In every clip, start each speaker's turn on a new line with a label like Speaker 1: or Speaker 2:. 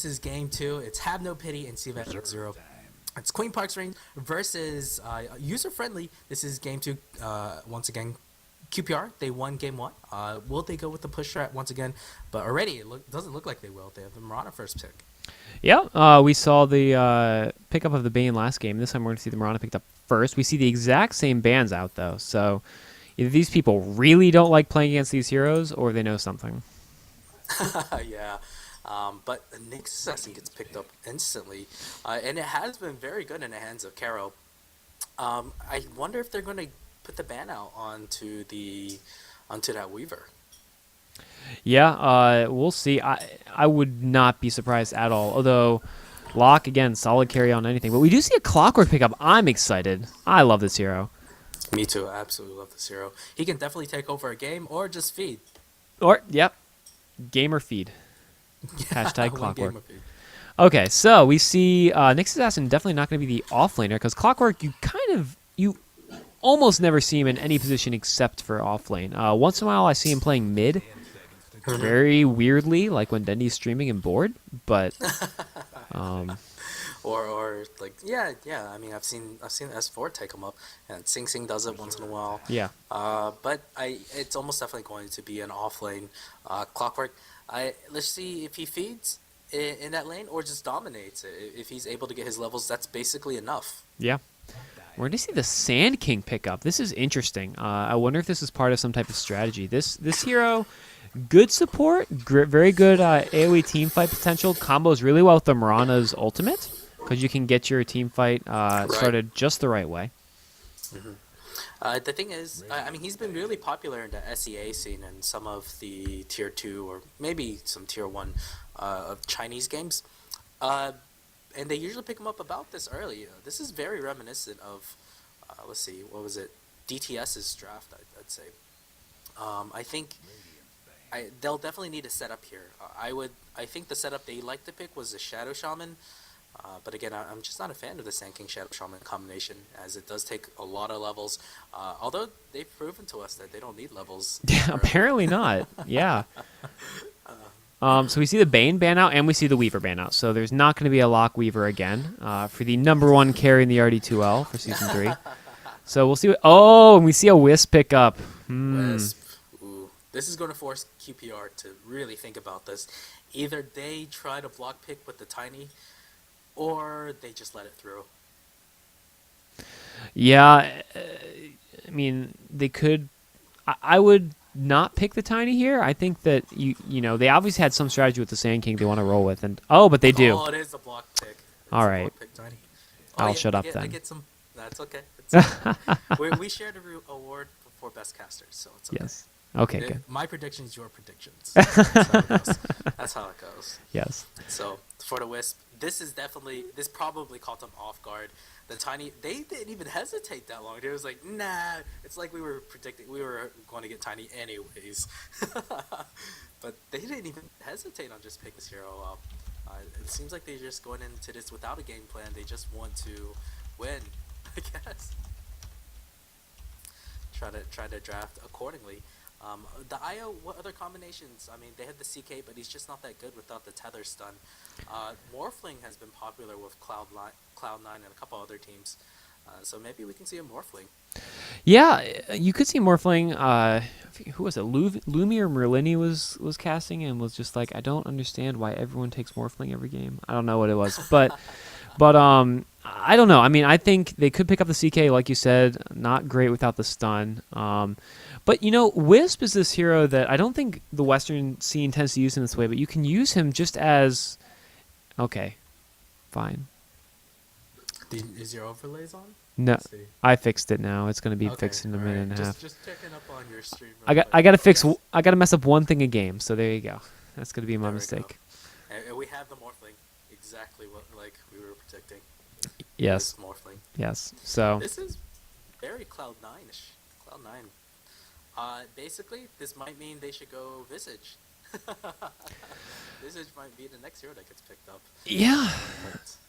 Speaker 1: This is game 2. It's Have No Pity and Steve at 0. It's Queen Park's Ring versus User Friendly. This is game 2. Once again, QPR, they won game 1. Will they go with the push strat once again? But already, it doesn't look like they will. They have the Marana first pick.
Speaker 2: Yeah, we saw the pickup of the Bane last game. This time we're going to see the Marana picked up first. We see the exact same bans out, though. So either these people really don't like playing against these heroes, or they know something.
Speaker 1: Yeah. But Nick Assassin gets picked up instantly. And it has been very good in the hands of Caro. I wonder if they're going to put the ban out onto that Weaver.
Speaker 2: Yeah, we'll see. I would not be surprised at all. Although, Locke, again, solid carry on anything. But we do see a Clockwork pickup. I'm excited. I love this hero.
Speaker 1: Me too. I absolutely love this hero. He can definitely take over a game or just feed.
Speaker 2: Yep, gamer feed. Hashtag
Speaker 1: One game
Speaker 2: Clockwork.
Speaker 1: of feed.
Speaker 2: Okay, so we see Nyx Assassin definitely not going to be the offlaner because Clockwork, you almost never see him in any position except for offlane. Once in a while, I see him playing mid, very weirdly, like when Dendy's streaming and bored. But
Speaker 1: or like yeah. I mean, I've seen S4 take him up, and Sing Sing does it once in a while.
Speaker 2: yeah,
Speaker 1: But it's almost definitely going to be an off lane Clockwork. Let's see if he feeds in that lane or just dominates it. If he's able to get his levels, that's basically enough.
Speaker 2: yeah. We're going to see the Sand King pickup. This is interesting. I wonder if this is part of some type of strategy. This hero, good support, very good AoE team fight potential. Combos really well with the Marana's ultimate because you can get your team fight started just the right way.
Speaker 1: Mm-hmm. The thing is, I mean, he's been really popular in the SEA scene and some of the tier 2 or maybe some tier 1 of Chinese games. And they usually pick him up about this early. This is very reminiscent of, let's see, what was it? DTS's draft, I'd say. I think they'll definitely need a setup here. I think the setup they like to pick was a Shadow Shaman. But again, I'm just not a fan of the Sand King Shadow Shaman combination, as it does take a lot of levels. Although they've proven to us that they don't need levels.
Speaker 2: Yeah, apparently not. Yeah. So we see the Bane ban out, and we see the Weaver ban out. So there's not going to be a Lock Weaver again for the #1 carry in the RD2L for Season 3. So we'll see what... Oh, and we see a Wisp pick up.
Speaker 1: Wisp. Ooh. This is going to force QPR to really think about this. Either they try to block pick with the Tiny, or they just let it through.
Speaker 2: Yeah, I mean, they could... I would not pick the Tiny here. I think that, you know, they obviously had some strategy with the Sand King they want to roll with. And but they do.
Speaker 1: Oh, it is a block pick.
Speaker 2: All right.
Speaker 1: Pick, Tiny.
Speaker 2: I'll shut up then.
Speaker 1: I get some... That's okay. We shared an award for best casters, so it's okay.
Speaker 2: Yes. Okay, good.
Speaker 1: My predictions, your predictions. That's how it goes.
Speaker 2: Yes.
Speaker 1: So for the Wisp, this probably caught them off guard. The Tiny, they didn't even hesitate that long. They was like, nah. It's like we were predicting we were going to get Tiny anyways. But they didn't even hesitate on just picking this hero up. It seems like they're just going into this without a game plan. They just want to win, I guess. Try to draft accordingly. The IO, what other combinations? I mean, they had the CK, but he's just not that good without the tether stun. Morphling has been popular with Cloud9 and a couple other teams. So maybe we can see a Morphling.
Speaker 2: Yeah, you could see Morphling. Who was it? Lumi or Merlini was casting and was just like, I don't understand why everyone takes Morphling every game. I don't know what it was, but I don't know. I mean, I think they could pick up the CK, like you said. Not great without the stun. But, you know, Wisp is this hero that I don't think the Western scene tends to use in this way, but you can use him just as... Okay, fine.
Speaker 1: Is your overlays on?
Speaker 2: No, I fixed it now. It's going to be fixed in a minute and a half.
Speaker 1: Just checking up on your stream.
Speaker 2: I got to mess up one thing a game, so there you go. That's going to be my mistake.
Speaker 1: And we have the Morphling, exactly what like we were predicting.
Speaker 2: Yes.
Speaker 1: Morphling.
Speaker 2: Yes. So
Speaker 1: this is very Cloud9ish. Cloud9. Basically, this might mean they should go Visage. Visage might be the next hero that gets picked up.
Speaker 2: Yeah.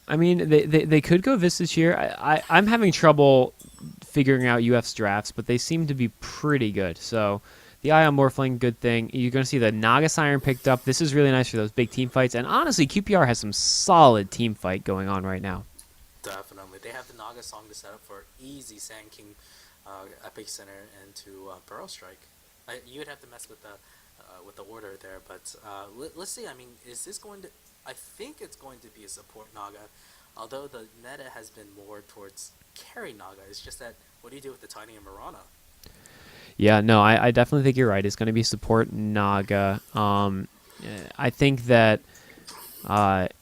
Speaker 2: I mean, they could go Visage here. I'm having trouble figuring out UF's drafts, but they seem to be pretty good. So the Ion Morphling, good thing. You're going to see the Naga Siren picked up. This is really nice for those big team fights. And honestly, QPR has some solid team fight going on right now.
Speaker 1: Definitely. They have the Naga song to set up for easy Sand King Epic Center into Burrow Strike. You would have to mess with the order there, but let's see. I mean, is this going to... I think it's going to be a support Naga, although the meta has been more towards carry Naga. It's just that, what do you do with the Tiny and Mirana?
Speaker 2: Yeah, no, I definitely think you're right. It's going to be support Naga. I think that...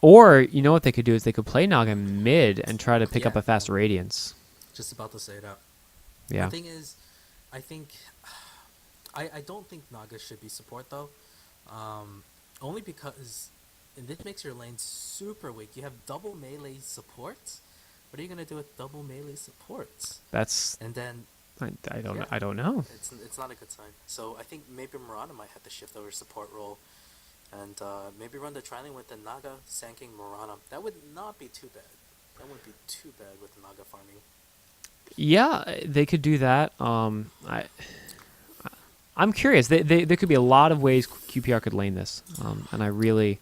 Speaker 2: or, you know what they could do is they could play Naga mid and try to pick up a fast Radiance.
Speaker 1: Just about to say that.
Speaker 2: Yeah.
Speaker 1: The thing is, I think... I don't think Naga should be support, though. Only because this makes your lane super weak. You have double melee supports. What are you going to do with double melee supports?
Speaker 2: That's...
Speaker 1: And then...
Speaker 2: I don't know.
Speaker 1: It's not a good sign. So I think maybe Mirana might have to shift over support role. And maybe run the trialing with the Naga, Sand King, Mirana. That would not be too bad. That wouldn't be too bad with the Naga farming.
Speaker 2: Yeah, they could do that. I'm curious. There could be a lot of ways QPR could lane this, and I really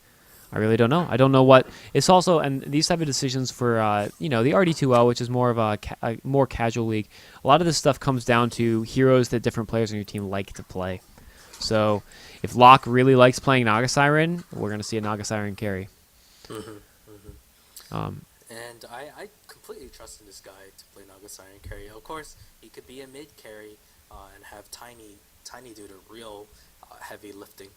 Speaker 2: don't know. I don't know what it's also, and these type of decisions for the RD2L, which is more of a more casual league. A lot of this stuff comes down to heroes that different players on your team like to play. So if Locke really likes playing Naga Siren, we're going to see a Naga Siren carry.
Speaker 1: And I completely trust in this guy to play Naga Siren carry. Of course, he could be a mid carry and have Tiny do the real heavy lifting.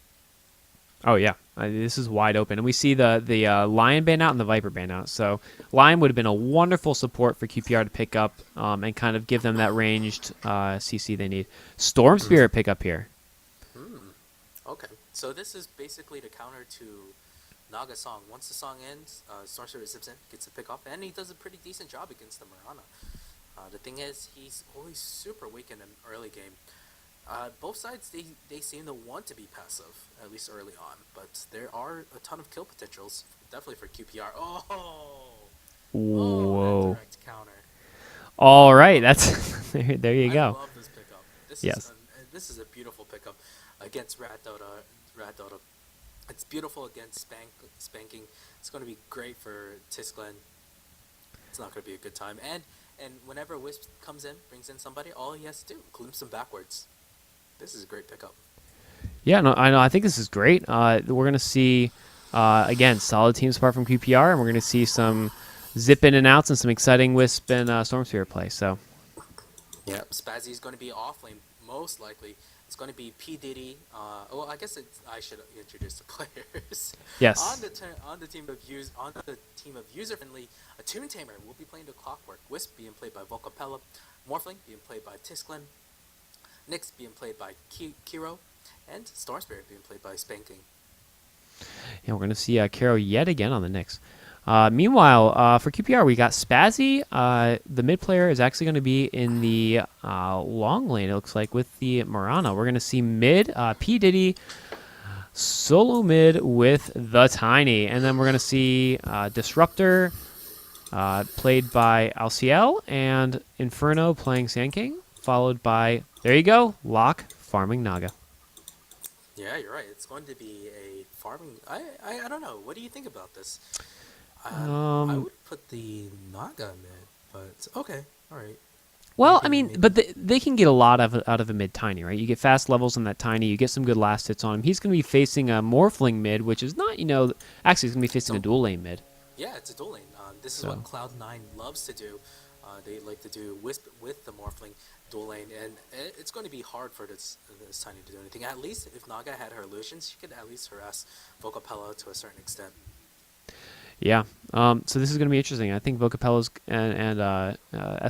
Speaker 2: Oh yeah, this is wide open, and we see the Lion ban out and the Viper ban out. So Lion would have been a wonderful support for QPR to pick up and kind of give them that ranged CC they need. Storm Spirit pick up here.
Speaker 1: Okay, so this is basically the counter to Naga Song. Once the song ends, Storm Spirit zips in, gets a pick off, and he does a pretty decent job against the Mirana. The thing is, he's always super weak in an early game. Both sides, they seem to want to be passive, at least early on, but there are a ton of kill potentials, definitely for QPR.
Speaker 2: Whoa.
Speaker 1: That direct counter.
Speaker 2: All right, that's there you go.
Speaker 1: I love this pickup. This is a beautiful pickup against Rat Dota. It's beautiful against Spanking. It's going to be great for Tisclen. It's not going to be a good time. And whenever Wisp comes in, brings in somebody, all he has to do, glimpse him backwards. This is a great pickup.
Speaker 2: Yeah, no, I know. I think this is great. We're going to see, again, solid team support from QPR, and we're going to see some zip in and outs and some exciting Wisp and Storm Spirit play. So,
Speaker 1: yeah, Spazzy is going to be off lane, most likely. It's going to be P Diddy. Well, I guess I should introduce the players.
Speaker 2: Yes.
Speaker 1: on the team of user friendly, a Toon Tamer will be playing the Clockwork. Wisp being played by Volcapella, Morphling being played by Tisclen, Nyx being played by Kiro, and Storm Spirit being played by Spanking.
Speaker 2: Yeah, we're going to see Kiro yet again on the Nyx. Meanwhile, for QPR, we got Spazzy. The mid player is actually going to be in the long lane, it looks like, with the Mirana. We're going to see mid, P. Diddy, solo mid with the Tiny. And then we're going to see Disruptor, played by LCL, and Inferno playing Sand King, followed by, there you go, Locke farming Naga.
Speaker 1: Yeah, you're right. It's going to be a farming... I don't know. What do you think about this? I would put the Naga mid, but okay, all right.
Speaker 2: Well, I mean, but they can get a lot out of a mid Tiny, right? You get fast levels on that Tiny, you get some good last hits on him. He's going to be facing a Morphling mid, which is not, actually he's going to be facing a dual lane mid.
Speaker 1: Yeah, it's a dual lane. This is what Cloud9 loves to do. They like to do Wisp with the Morphling dual lane, and it's going to be hard for this Tiny to do anything. At least if Naga had her illusions, she could at least harass Vocapella to a certain extent.
Speaker 2: Yeah, so this is going to be interesting. I think Vocapella's and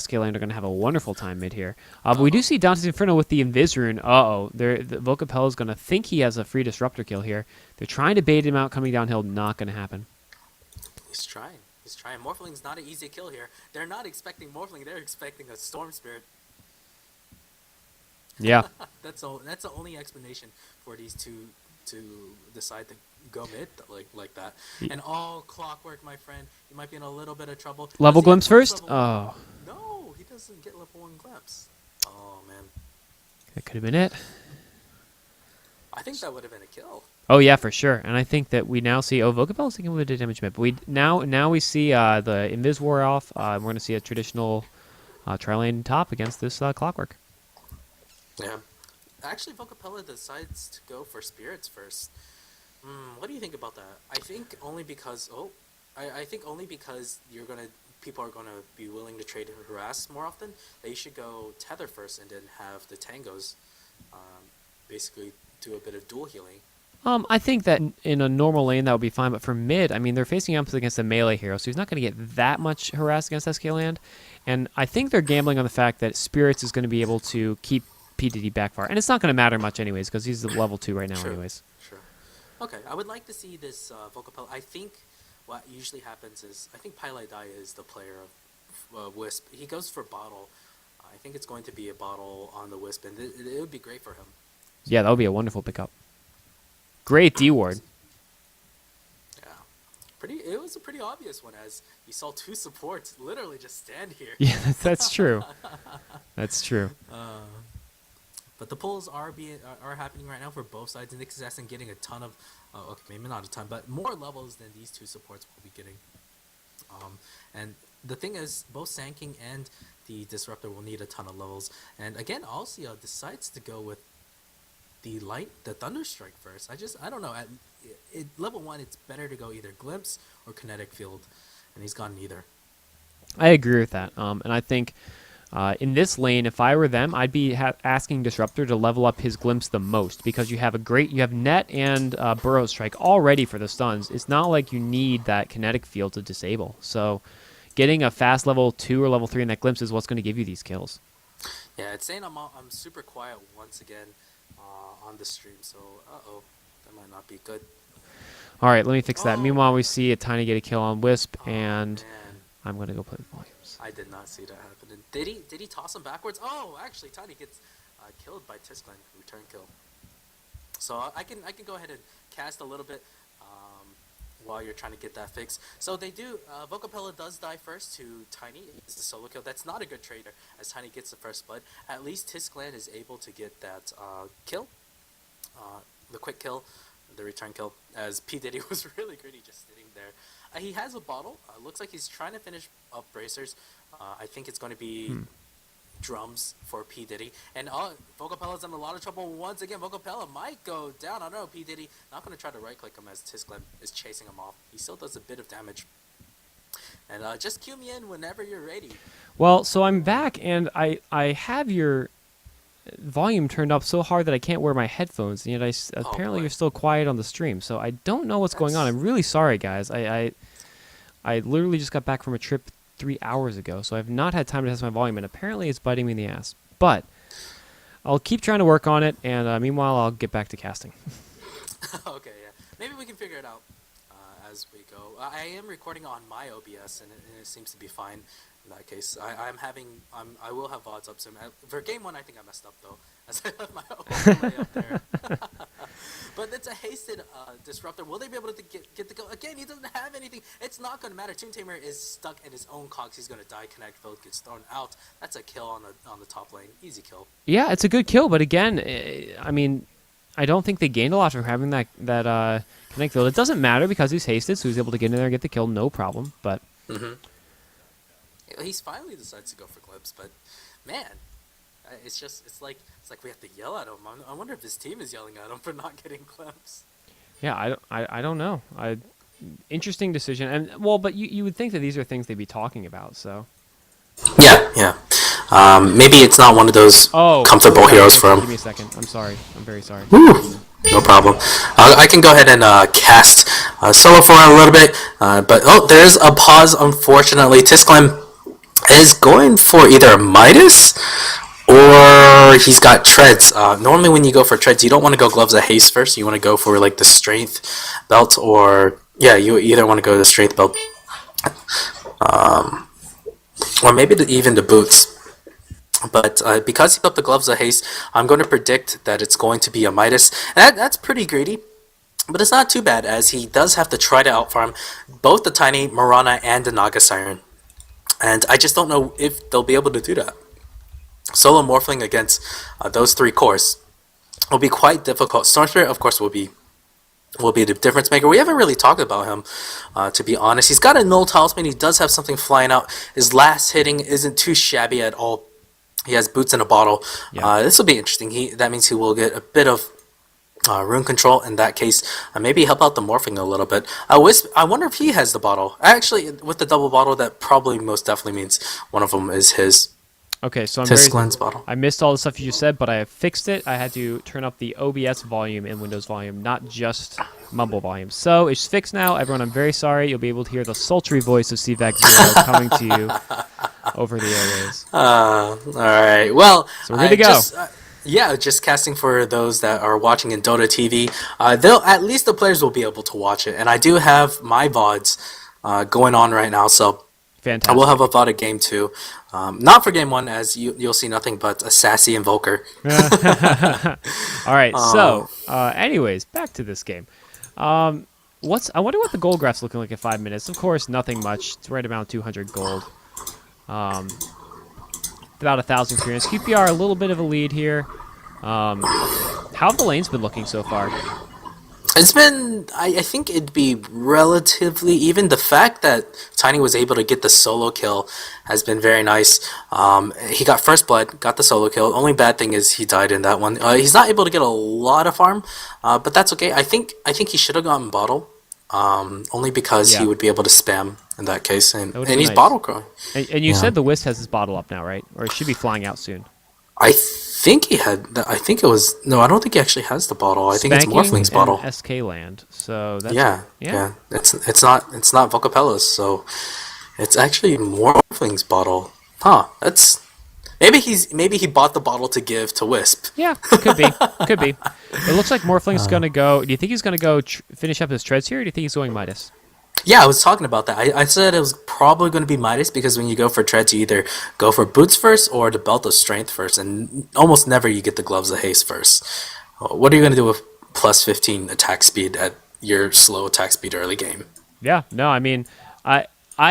Speaker 2: SK Land are going to have a wonderful time mid here. But we do see Dante's Inferno with the Invisrune. Vocapella's going to think he has a free Disruptor kill here. They're trying to bait him out coming downhill. Not going to happen.
Speaker 1: He's trying. Morphling's not an easy kill here. They're not expecting Morphling. They're expecting a Storm Spirit.
Speaker 2: Yeah.
Speaker 1: That's the only explanation for these two to decide to go mid like that. And Clockwork, my friend, you might be in a little bit of trouble.
Speaker 2: Level glimpse first? Oh.
Speaker 1: No, he doesn't get level 1 glimpse. Oh, man.
Speaker 2: That could have been it.
Speaker 1: I think that would have been a kill.
Speaker 2: Oh yeah, for sure. And I think that we now see Vocabella's taking a little bit of damage, but now we see the Invis War off. We're going to see a traditional tri-lane top against this Clockwork.
Speaker 1: Yeah. Actually, Vocapella decides to go for spirits first. What do you think about that? I think only because I think only because people are gonna be willing to trade harass more often. That you should go tether first and then have the tangos, basically do a bit of dual healing.
Speaker 2: I think that in a normal lane that would be fine, but for mid, I mean, they're facing up against a melee hero, so he's not going to get that much harass against SK Land. And I think they're gambling on the fact that Spirits is going to be able to keep PDD back far. And it's not going to matter much anyways, because he's at level 2 right now anyways.
Speaker 1: Sure. Okay, I would like to see this Vocapel. I think what usually happens is, I think Pylai Dai is the player of Wisp. He goes for bottle. I think it's going to be a bottle on the Wisp, and it would be great for him.
Speaker 2: Yeah, that would be a wonderful pickup. Great D ward.
Speaker 1: Yeah, it was a pretty obvious one, as you saw two supports literally just stand here.
Speaker 2: Yeah, that's true. That's true.
Speaker 1: But the pulls are happening right now for both sides. And Nick is asking getting a ton of, okay, maybe not a ton, but more levels than these two supports will be getting. And the thing is, both Sand and the Disruptor will need a ton of levels. And again, Alcia decides to go with the Thunderstrike first. I don't know. At level 1, it's better to go either Glimpse or Kinetic Field, and he's gone neither.
Speaker 2: I agree with that. And I think in this lane, if I were them, I'd be asking Disruptor to level up his Glimpse the most, because you have Net and Burrow Strike already for the stuns. It's not like you need that Kinetic Field to disable. So getting a fast level 2 or level 3 in that Glimpse is what's going to give you these kills.
Speaker 1: Yeah, it's saying I'm super quiet once again on the stream, so that might not be good.
Speaker 2: All right, let me fix that. Meanwhile, we see a Tiny get a kill on Wisp, and
Speaker 1: man.
Speaker 2: I'm going to go play with volumes.
Speaker 1: I did not see that happen. Did he toss him backwards? Oh, actually, Tiny gets killed by Tiskland, return kill. So I can go ahead and cast a little bit while you're trying to get that fixed. So they do. Vocapella does die first to Tiny. It's the solo kill. That's not a good trade as Tiny gets the first blood. At least Tiskland is able to get that kill, the quick kill, the return kill, as P Diddy was really greedy just sitting there. He has a bottle. Looks like he's trying to finish up bracers. I think it's going to be drums for P Diddy. And Vocapella's in a lot of trouble once again. Vocapella might go down. I don't know. P Diddy not going to try to right click him as Tiskland is chasing him off. He still does a bit of damage. And just cue me in whenever you're ready.
Speaker 2: Well, so I'm back, and I have your volume turned up so hard that I can't wear my headphones, and yet apparently you're still quiet on the stream. So I don't know what's going on. I'm really sorry, guys. I literally just got back from a trip 3 hours ago, so I've not had time to test my volume, and apparently it's biting me in the ass. But I'll keep trying to work on it, and meanwhile I'll get back to casting.
Speaker 1: Okay, yeah. Maybe we can figure it out as we go. I am recording on my OBS, and it seems to be fine in that case. I will have VODs up soon. For game 1, I think I messed up, though, as I left my overlay up there. But it's a hasted Disruptor. Will they be able to get the kill? Again, he doesn't have anything. It's not going to matter. Toon Tamer is stuck in his own cogs. He's going to die. Connect Field gets thrown out. That's a kill on the top lane. Easy kill.
Speaker 2: Yeah, it's a good kill, but again, I mean, I don't think they gained a lot from having that Connect Field. It doesn't matter because he's hasted, so he's able to get in there and get the kill, no problem. But
Speaker 1: he's finally decides to go for Glimpse, but man, it's like we have to yell at him. I wonder if his team is yelling at him for not getting Glimpse.
Speaker 2: Yeah, I don't know. Interesting decision, and but you would think that these are things they'd be talking about. So
Speaker 1: yeah. Maybe it's not one of those comfortable heroes for him.
Speaker 2: Give me a second. I'm sorry. I'm very sorry.
Speaker 1: Ooh, no problem. I can go ahead and cast solo for a little bit, but there's a pause. Unfortunately, Tiskland is going for either Midas or he's got treads. Normally when you go for treads, you don't want to go gloves of haste first. You want to go for like the strength belt, or you either want to go to the strength belt, or maybe even the boots. But because he put the gloves of haste, I'm going to predict that it's going to be a Midas. And that's pretty greedy, but it's not too bad, as he does have to try to outfarm both the Tiny, Marana, and the Naga Siren. And I just don't know if they'll be able to do that. Solo Morphling against those 3 cores. will be quite difficult. Storm Spirit, of course, will be the difference maker. We haven't really talked about him, to be honest. He's got a null talisman. He does have something flying out. His last hitting isn't too shabby at all. He has boots in a bottle.
Speaker 2: Yeah.
Speaker 1: This will be interesting. That means he will get a bit of rune control. In that case, maybe help out the morphing a little bit. Wisp, I wonder if he has the bottle. Actually, with the double bottle, that probably most definitely means one of them is his.
Speaker 2: Okay, so
Speaker 1: His Glenn's bottle.
Speaker 2: I missed all the stuff you just said, but I have fixed it. I had to turn up the OBS volume in Windows volume, not just mumble volume. So it's fixed now. Everyone, I'm very sorry. You'll be able to hear the sultry voice of CVAC0 coming to you over the airways.
Speaker 1: All right. Well,
Speaker 2: So we're good to go.
Speaker 1: Yeah, just casting for those that are watching in Dota TV. They'll at least the players will be able to watch it, and I do have my VODs going on right now, so
Speaker 2: Fantastic.
Speaker 1: I will have a VOD of game 2. Not for game 1, as you'll see nothing but a sassy invoker.
Speaker 2: All right. So, anyways, back to this game. I wonder what the gold graph's looking like in 5 minutes. Of course, nothing much. It's right around 200 gold. About 1,000 experience. QPR a little bit of a lead here. How have the lanes been looking so far?
Speaker 1: It's been, I think it'd be relatively even. The fact that Tiny was able to get the solo kill has been very nice. He got first blood, got the solo kill. Only bad thing is he died in that one. He's not able to get a lot of farm, but that's okay. I think he should have gotten bottle, only because he would be able to spam in that case, and he's
Speaker 2: nice.
Speaker 1: bottle growing.
Speaker 2: And you said the Wisp has his bottle up now, right? Or it should be flying out soon.
Speaker 1: I think he had. I think it was. No, I don't think he actually has the bottle. I think it's Morphling's bottle.
Speaker 2: SK land. So that's
Speaker 1: yeah. It's not Vocapella's, so it's actually Morphling's bottle. Huh? That's maybe he bought the bottle to give to Wisp.
Speaker 2: Yeah, could be. Could be. It looks like Morphling's gonna go. Do you think he's gonna go finish up his treads here, or do you think he's going Midas?
Speaker 1: Yeah, I was talking about that. I said it was probably going to be Midas because when you go for treads, you either go for boots first or the belt of strength first, and almost never you get the gloves of haste first. What are you going to do with plus 15 attack speed at your slow attack speed early game?
Speaker 2: Yeah, no, I mean, I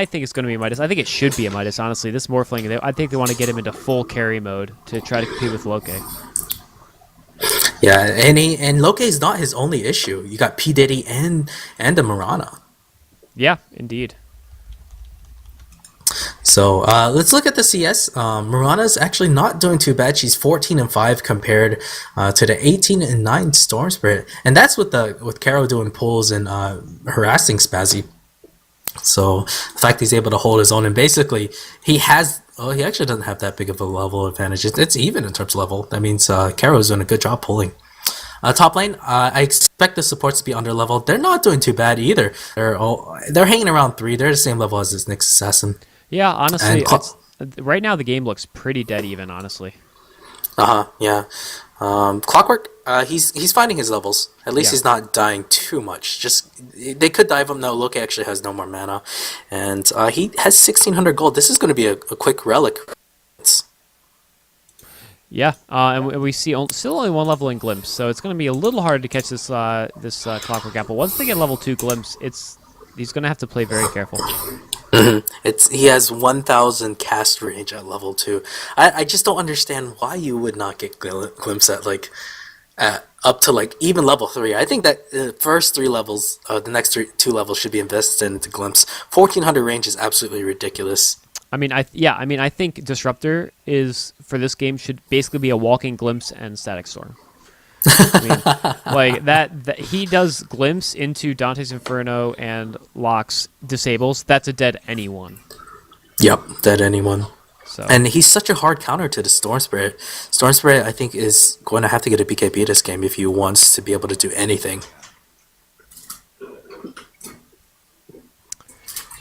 Speaker 2: think it's going to be Midas. I think it should be a Midas, honestly. This Morphling, I think they want to get him into full carry mode to try to compete with Loke.
Speaker 1: Yeah, and Loke is not his only issue. You got P. Diddy and the Mirana.
Speaker 2: Yeah, indeed.
Speaker 1: So let's look at the CS. Mirana's actually not doing too bad. She's 14-5 compared to the 18-9 Storm Spirit, and that's with Caro doing pulls and harassing Spazzy. So the fact he's able to hold his own, and basically he actually doesn't have that big of a level advantage. It's even in terms of level. That means Caro's doing a good job pulling. Top lane, I expect the supports to be under level. They're not doing too bad either. They're hanging around 3. They're the same level as this Nyx Assassin.
Speaker 2: Yeah, honestly, right now the game looks pretty dead even, honestly.
Speaker 1: Yeah. Clockwork, he's finding his levels. At least he's not dying too much. Just they could dive him. No, Loki actually has no more mana, and he has 1,600 gold. This is going to be a quick relic.
Speaker 2: Yeah, and we see still only one level in Glimpse, so it's going to be a little hard to catch this Clockwork Apple. Once they get level 2 Glimpse, he's going to have to play very careful.
Speaker 1: He has 1,000 cast range at level 2. I just don't understand why you would not get Glimpse at up to even level 3. I think that the first 3 levels, the next 2 levels should be invested into Glimpse. 1,400 range is absolutely ridiculous.
Speaker 2: I mean, I think Disruptor for this game should basically be a walking Glimpse and Static Storm. I mean, that he does Glimpse into Dante's Inferno and locks disables. That's a dead anyone.
Speaker 1: Yep, dead anyone.
Speaker 2: So.
Speaker 1: And he's such a hard counter to the Storm Spirit. Storm Spirit, I think, is going to have to get a BKB this game if he wants to be able to do anything.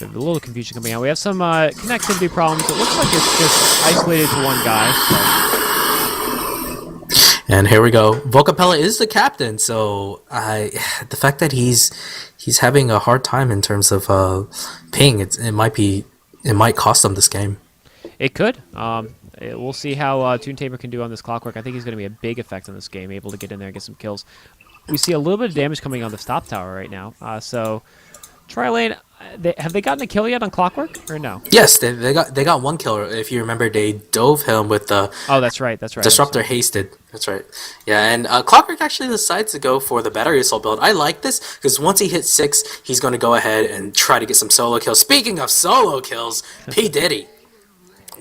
Speaker 2: A little confusion coming out. We have some connectivity problems. It looks like it's just isolated to one guy. So.
Speaker 1: And here we go. Vocapella is the captain, so the fact that he's having a hard time in terms of ping, it might cost him this game.
Speaker 2: It could. We'll see how Toon Tamer can do on this Clockwork. I think he's going to be a big effect on this game, able to get in there and get some kills. We see a little bit of damage coming on the stop tower right now. So. Tri-lane, have they gotten a kill yet on Clockwork or no?
Speaker 1: Yes, they got one kill. If you remember, they dove him with the
Speaker 2: Oh, that's right. That's right.
Speaker 1: Disruptor hasted. That's right. Yeah, and Clockwork actually decides to go for the battery assault build. I like this because once he hits 6, he's going to go ahead and try to get some solo kills. Speaking of solo kills, P Diddy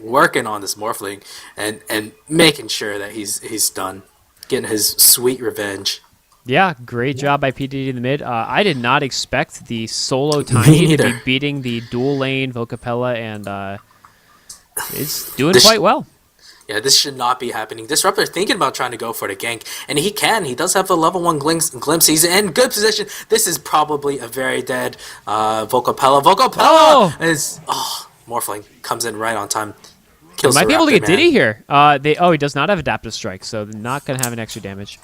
Speaker 1: working on this Morphling and making sure that he's done, getting his sweet revenge.
Speaker 2: Yeah, great job by PDD in the mid. I did not expect the solo Tiny to be
Speaker 1: neither.
Speaker 2: beating the dual lane Vocapella, and it's doing
Speaker 1: This-
Speaker 2: quite well.
Speaker 1: Yeah, this should not be happening. Disruptor thinking about trying to go for the gank, and he can. He does have the level 1 glimpse. He's in good position. This is probably a very dead Vocapella. Vocapella is... Oh, Morphling comes in right on time. Kills
Speaker 2: Might
Speaker 1: the
Speaker 2: be able to
Speaker 1: Raptor
Speaker 2: get
Speaker 1: man.
Speaker 2: Diddy here. He does not have Adaptive Strike, so they're not going to have an extra damage.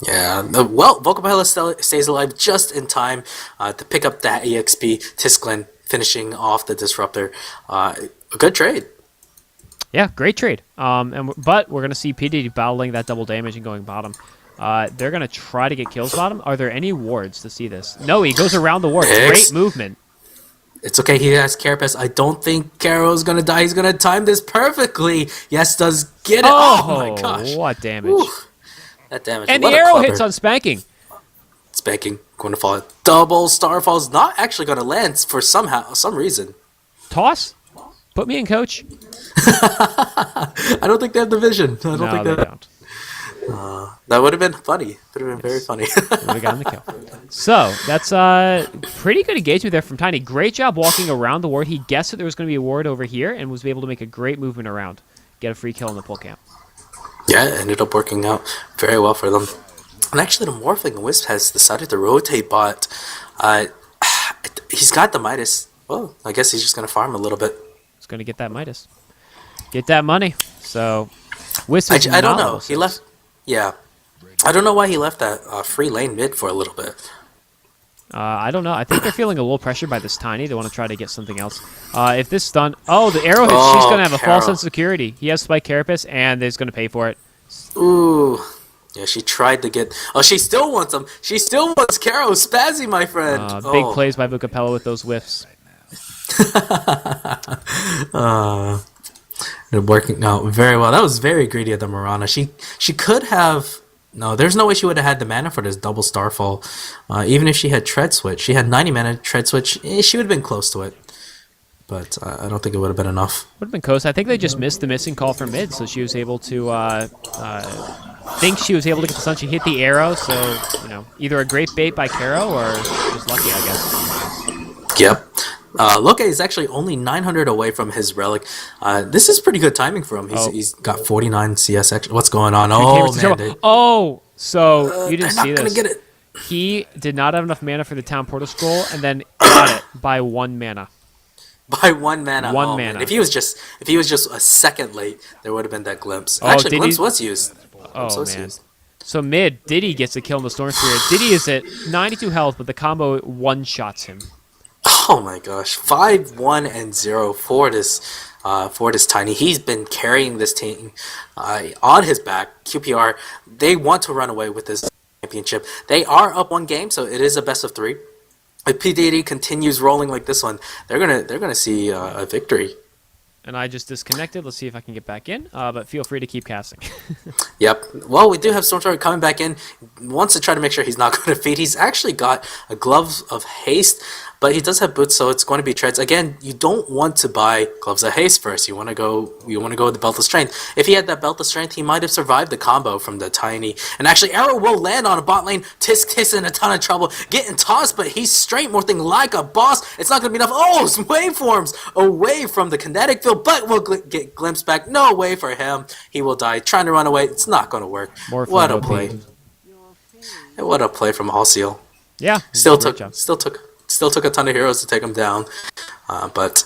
Speaker 1: Yeah, well, Vocapella stays alive just in time to pick up that EXP. Tisklin finishing off the Disruptor. A good trade.
Speaker 2: Yeah, great trade. But we're going to see PDD battling that double damage and going bottom. They're going to try to get kills bottom. Are there any wards to see this? No, he goes around the ward. Great movement.
Speaker 1: It's okay, he has Carapace. I don't think Caro's going to die. He's going to time this perfectly. Yes, does get it. Oh my gosh.
Speaker 2: What damage.
Speaker 1: Ooh, that damage.
Speaker 2: And
Speaker 1: What
Speaker 2: the
Speaker 1: a
Speaker 2: arrow
Speaker 1: clubber.
Speaker 2: hits on Spanking.
Speaker 1: Spanking. Going to fall. Double Starfall's not actually going to land for some reason.
Speaker 2: Toss? Put me in, coach.
Speaker 1: I don't think they have the vision. I don't
Speaker 2: No,
Speaker 1: think
Speaker 2: they
Speaker 1: they
Speaker 2: don't.
Speaker 1: That would have been funny. Would have been very funny.
Speaker 2: We got him the kill. So, that's pretty good engagement there from Tiny. Great job walking around the ward. He guessed that there was going to be a ward over here and was able to make a great movement around. Get a free kill in the pull camp.
Speaker 1: Yeah, it ended up working out very well for them. And actually, the Morphling Wisp has decided to rotate bot. He's got the Midas. Well, I guess he's just going to farm a little bit.
Speaker 2: He's going to get that Midas. Get that money. So, Wisp is
Speaker 1: I don't
Speaker 2: not
Speaker 1: know.
Speaker 2: level
Speaker 1: He
Speaker 2: 6.
Speaker 1: left. Yeah. I don't know why he left that free lane mid for a little bit.
Speaker 2: I don't know. I think they're feeling a little pressured by this Tiny. They want to try to get something else. If this stun... Oh, the arrow hits. She's going to have a false sense of security. He has Spike Carapace, and he's going to pay for it.
Speaker 1: Ooh. Yeah, she tried to get... Oh, she still wants him. She still wants Caro. Spazzy, my friend.
Speaker 2: Big plays by Vocapella with those whiffs.
Speaker 1: They're working out very well. That was very greedy of the Mirana. She could have... No, there's no way she would have had the mana for this double Starfall. Even if she had Tread Switch. She had 90 mana Tread Switch. She would have been close to it. But I don't think it would have been enough.
Speaker 2: Would have been close. I think they just missed the missing call from mid, so she was able to... think she was able to get the stun. She hit the arrow, so, either a great bait by Caro or just lucky, I guess.
Speaker 1: Yep. Loke is actually only 900 away from his relic. This is pretty good timing for him. He's got 49 CS extra. What's going on? Oh, man.
Speaker 2: So you didn't
Speaker 1: they're
Speaker 2: see
Speaker 1: not gonna
Speaker 2: this.
Speaker 1: get it.
Speaker 2: He did not have enough mana for the Town Portal Scroll, and then got it by 1 mana.
Speaker 1: By 1 mana.
Speaker 2: One
Speaker 1: oh,
Speaker 2: mana.
Speaker 1: Man. If he was just a second late, there would have been that glimpse.
Speaker 2: Oh,
Speaker 1: Actually,
Speaker 2: did
Speaker 1: glimpse
Speaker 2: he-
Speaker 1: was used.
Speaker 2: Oh,
Speaker 1: Glimpse was
Speaker 2: man.
Speaker 1: used.
Speaker 2: So mid, Diddy gets a kill in the Storm Spirit. Diddy is at 92 health, but the combo one-shots him.
Speaker 1: Oh my gosh, 5-1-0 for this Tiny. He's been carrying this team on his back. QPR, they want to run away with this championship. They are up 1 game, so it is a best of 3. If PDD continues rolling like this one, they're gonna see a victory.
Speaker 2: And I just disconnected. Let's see if I can get back in, but feel free to keep casting.
Speaker 1: Yep. Well, we do have Stormstorm coming back in. Wants to try to make sure he's not going to feed. He's actually got a Glove of Haste, but he does have boots, so it's going to be treads. Again, you don't want to buy Gloves of Haste first. You want to go with the Belt of Strength. If he had that Belt of Strength, he might have survived the combo from the Tiny. And actually, Arrow will land on a bot lane. Tisk in a ton of trouble, getting tossed, but he's straight morphing like a boss. It's not going to be enough. Oh, some waveforms away from the kinetic field, but will get glimpsed back. No way for him. He will die trying to run away. It's not going to work. What a play! What a play from Halcyon.
Speaker 2: Yeah.
Speaker 1: Still
Speaker 2: great
Speaker 1: took a ton of heroes to take him down, but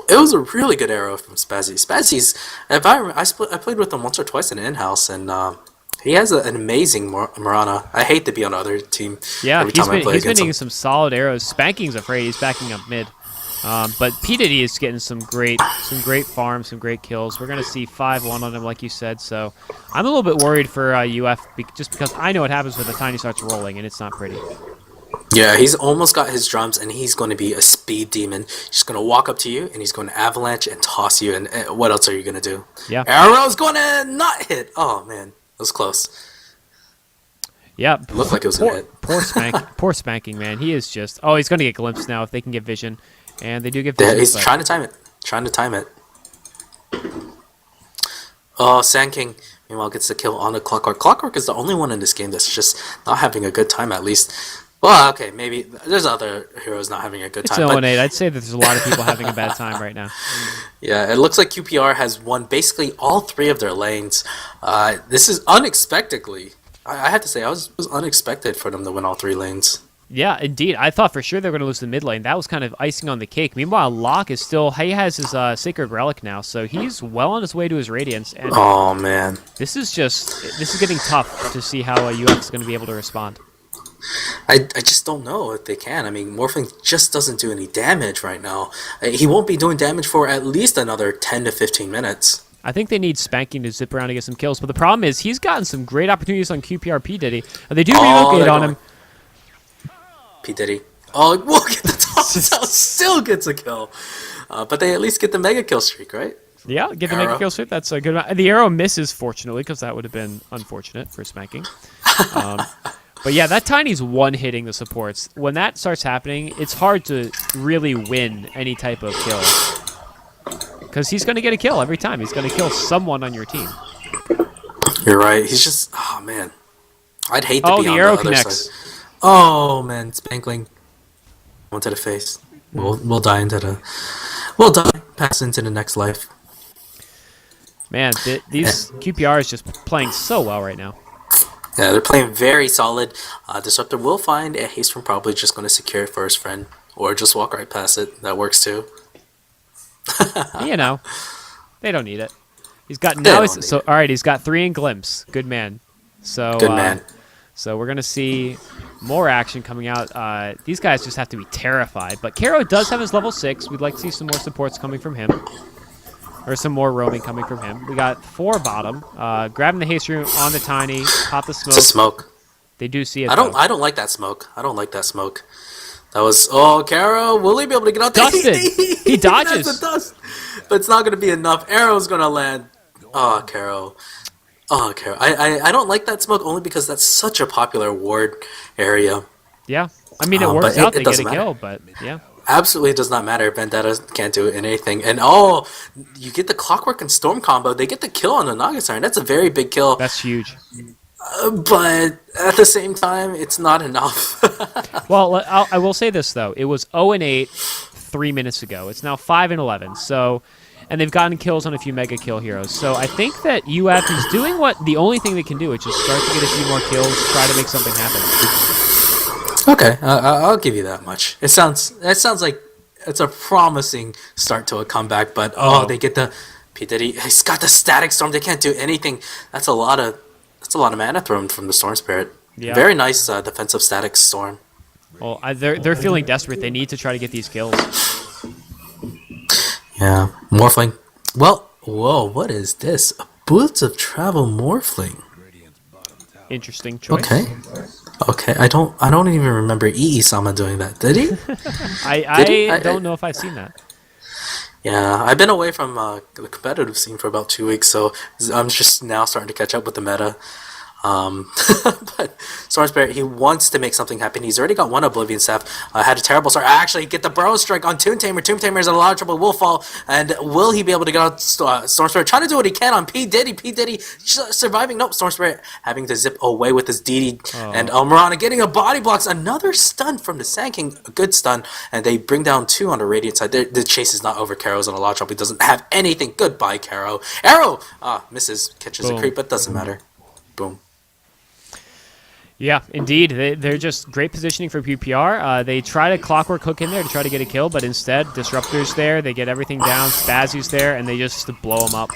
Speaker 1: it was a really good arrow from Spazzy. Spazzy's, I played with him once or twice in in-house, and he has an amazing Mirana. I hate to be on the other team.
Speaker 2: Yeah,
Speaker 1: every time I play
Speaker 2: he's been
Speaker 1: against
Speaker 2: getting
Speaker 1: him.
Speaker 2: some solid arrows. Spanking's afraid he's backing up mid. But P. Diddy is getting some great farms, some great kills. We're going to see 5-1 on him, like you said. So I'm a little bit worried for UF just because I know what happens when the Tiny starts rolling, and it's not pretty.
Speaker 1: Yeah, he's almost got his drums, and he's going to be a speed demon. He's going to walk up to you, and he's going to avalanche and toss you. And what else are you going to do?
Speaker 2: Yeah.
Speaker 1: Arrow's going to not hit. Oh man, that was close.
Speaker 2: Yeah,
Speaker 1: It looked like it was going to hit.
Speaker 2: Poor spanking, man. He is just. Oh, he's going to get glimpsed now if they can get vision, and they do get
Speaker 1: Yeah,
Speaker 2: vision.
Speaker 1: he's
Speaker 2: but-
Speaker 1: trying to time it. Trying to time it. Oh, Sand King, meanwhile, gets the kill on the Clockwork. Clockwork is the only one in this game that's just not having a good time, at least. Well, okay, maybe there's other heroes not having a good
Speaker 2: It's
Speaker 1: time.
Speaker 2: 0-8. I'd say that there's a lot of people having a bad time right now.
Speaker 1: Yeah, it looks like QPR has won basically all 3 of their lanes. This is unexpectedly. I have to say, it was unexpected for them to win all 3 lanes.
Speaker 2: Yeah, indeed. I thought for sure they were going to lose the mid lane. That was kind of icing on the cake. Meanwhile, Locke is still. He has his Sacred Relic now, so he's well on his way to his Radiance. And
Speaker 1: Oh, man.
Speaker 2: this is getting tough to see how UF is going to be able to respond.
Speaker 1: I just don't know if they can. I mean, Morphling just doesn't do any damage right now. He won't be doing damage for at least another 10 to 15 minutes.
Speaker 2: I think they need Spanking to zip around and get some kills, but the problem is he's gotten some great opportunities on QPR P Diddy. And they do relocate on him.
Speaker 1: P Diddy. Oh, we'll get the toss out. Still gets a kill. But they at least get the mega kill streak, right?
Speaker 2: Yeah, get the
Speaker 1: Arrow.
Speaker 2: mega kill streak. That's a good amount. The arrow misses, fortunately, because that would have been unfortunate for Spanking. But yeah, that Tiny's one-hitting the supports. When that starts happening, it's hard to really win any type of kill. Because he's going to get a kill every time. He's going to kill someone on your team.
Speaker 1: You're right. He's just... Oh, man. I'd hate to
Speaker 2: Oh,
Speaker 1: be
Speaker 2: the
Speaker 1: on
Speaker 2: arrow
Speaker 1: the other
Speaker 2: connects.
Speaker 1: side. Oh, man. Spankling. One to the face. We'll die into the... We'll die. Pass into the next life.
Speaker 2: Man, these QPR is just playing so well right now.
Speaker 1: Yeah, they're playing very solid. Disruptor will find a haste from probably just going to secure it for his friend. Or just walk right past it. That works too.
Speaker 2: You know, they don't need it. He's got
Speaker 1: They
Speaker 2: now.
Speaker 1: don't
Speaker 2: He's,
Speaker 1: need
Speaker 2: so
Speaker 1: it.
Speaker 2: all right, he's got 3 in glimpse. Good man. So
Speaker 1: Good man.
Speaker 2: So we're gonna see more action coming out. These guys just have to be terrified. But Caro does have his level 6. We'd like to see some more supports coming from him, or some more roaming coming from him. We got 4 bottom. Grabbing the haste room on the Tiny. Pop the smoke.
Speaker 1: It's a smoke.
Speaker 2: They do see it.
Speaker 1: I don't like that smoke. That was Caro. Will he be able to get out there?
Speaker 2: Dusted. He dodges.
Speaker 1: That's the dust. But it's not going to be enough. Arrow's going to land. Oh, Caro. Oh, Caro. I don't like that smoke only because that's such a popular ward area.
Speaker 2: Yeah. I mean, it works
Speaker 1: but
Speaker 2: out.
Speaker 1: it
Speaker 2: They get a
Speaker 1: doesn't matter.
Speaker 2: kill, but yeah.
Speaker 1: Absolutely does not matter. Vendetta can't do anything. And you get the Clockwork and Storm combo. They get the kill on the Naga Siren. That's a very big kill.
Speaker 2: That's huge.
Speaker 1: But at the same time, it's not enough.
Speaker 2: Well, I will say this though: it was 0-8 3 minutes ago. It's now 5-11. So, and they've gotten kills on a few mega kill heroes. So I think that UF is doing what the only thing they can do, which is start to get a few more kills, try to make something happen.
Speaker 1: Okay, I'll give you that much. It sounds like it's a promising start to a comeback. But they get the P Diddy. He's got the Static Storm. They can't do anything. That's a lot of mana thrown from the Storm Spirit.
Speaker 2: Yeah.
Speaker 1: Very nice defensive Static Storm.
Speaker 2: Well, they're feeling desperate. They need to try to get these kills.
Speaker 1: Yeah, Morphling. Well, whoa, what is this? A Boots of Travel Morphling.
Speaker 2: Interesting choice.
Speaker 1: Okay. I don't even remember Ii-sama doing that. Did he?
Speaker 2: I don't know if I've seen that.
Speaker 1: Yeah, I've been away from the competitive scene for about 2 weeks, so I'm just now starting to catch up with the meta. But Storm Spirit, he wants to make something happen. He's already got 1 Oblivion Staff. Had a terrible start. Actually, get the Burrow Strike on Tomb Tamer. Tomb Tamer is in a lot of trouble. Will fall. And will he be able to get out Storm Spirit? Trying to do what he can on P. Diddy. P. Diddy surviving. Nope, Storm Spirit having to zip away with his DD. And Marana getting a body blocks. Another stun from the Sand King. A good stun. And they bring down 2 on the Radiant side. The chase is not over. Caro's in a lot of trouble. He doesn't have anything. Goodbye, Caro. Arrow! Misses. Catches a creep, but doesn't matter. Boom.
Speaker 2: Yeah, indeed. They're just great positioning for PPR. They try to Clockwork Hook in there to try to get a kill, but instead, Disruptor's there. They get everything down. Spazzy's there, and they just blow him up.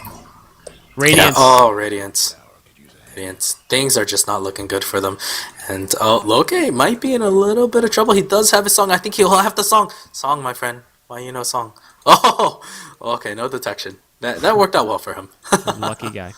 Speaker 2: Radiance.
Speaker 1: Yeah. Radiance. Things are just not looking good for them. And Loki might be in a little bit of trouble. He does have a song. I think he'll have the song. Song, my friend. Why you know song? Oh, okay. No detection. That worked out well for him.
Speaker 2: Lucky guy.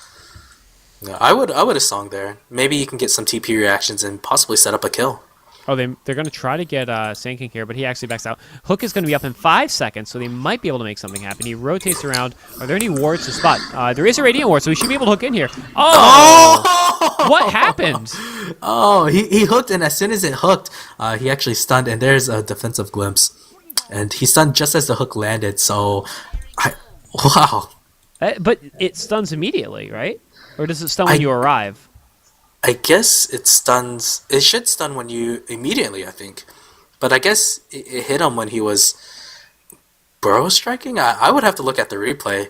Speaker 1: Yeah, I would have song there. Maybe you can get some TP reactions and possibly set up a kill.
Speaker 2: Oh, they're going to try to get Sand here, but he actually backs out. Hook is going to be up in 5 seconds, so they might be able to make something happen. He rotates around. Are there any wards to spot? There is a Radiant Ward, so he should be able to hook in here. Oh! What happened?
Speaker 1: Oh, he hooked, and as soon as it hooked, he actually stunned, and there's a defensive glimpse. And he stunned just as the hook landed, so... wow.
Speaker 2: But it stuns immediately, right? Or does it stun when you arrive?
Speaker 1: I guess it stuns... It should stun when you... Immediately, I think. But I guess it hit him when he was... burrow striking? I would have to look at the replay.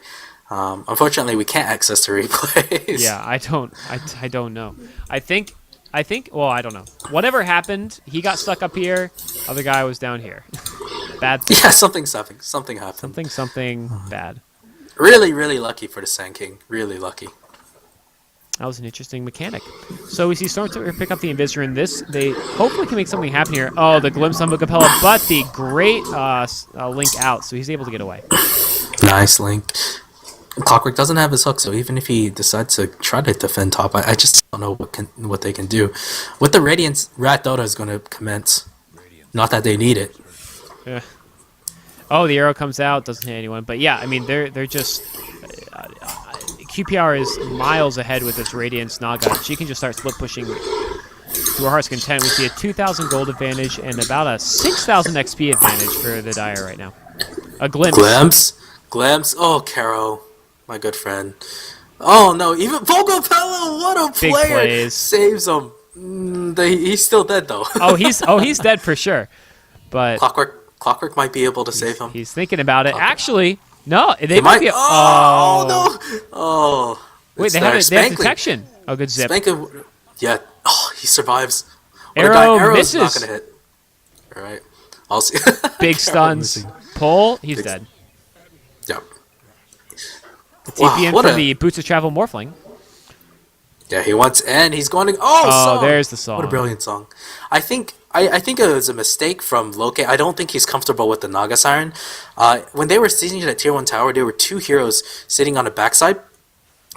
Speaker 1: Unfortunately, we can't access the replays.
Speaker 2: Yeah, I don't know. I think, well, I don't know. Whatever happened, he got stuck up here. Other guy was down here. Bad thing.
Speaker 1: Yeah, something happened.
Speaker 2: Something bad.
Speaker 1: Really, really lucky for the Sand King. Really lucky.
Speaker 2: That was an interesting mechanic. So we see Stormtrooper pick up the Invisor in this. They hopefully can make something happen here. Oh, the glimpse on Vocapella, but the great Link out, so he's able to get away.
Speaker 1: Nice Link. Clockwork doesn't have his hook, so even if he decides to try to defend top, I just don't know what they can do. With the Radiance, Rat Dota is going to commence. Not that they need it.
Speaker 2: Yeah. Oh, the arrow comes out, doesn't hit anyone. But yeah, I mean, they're just... QPR is miles ahead with this Radiance Naga. She can just start split pushing to her heart's content. We see a 2,000 gold advantage and about a 6,000 XP advantage for the Dire right now. A glimpse.
Speaker 1: Glimpse. Oh, Caro, my good friend. Oh no, even Vocapella, what a
Speaker 2: Big
Speaker 1: player!
Speaker 2: plays.
Speaker 1: Saves him. He's still dead though.
Speaker 2: he's dead for sure. But
Speaker 1: Clockwork might be able to save him.
Speaker 2: He's thinking about it. Actually, no,
Speaker 1: they might be. Oh no! Oh,
Speaker 2: wait, they have detection. Oh, good zip.
Speaker 1: Yeah. Oh, he survives.
Speaker 2: Arrow's
Speaker 1: not gonna hit. All right. I'll see.
Speaker 2: Big stuns. Pull. He's dead.
Speaker 1: Yep.
Speaker 2: The TP in for the Boots of Travel Morphling.
Speaker 1: Yeah, he's going to. Oh,
Speaker 2: there's the song.
Speaker 1: What a brilliant song! I think it was a mistake from Loke. I don't think he's comfortable with the Naga Siren. When they were sieging that Tier 1 tower, there were 2 heroes sitting on the backside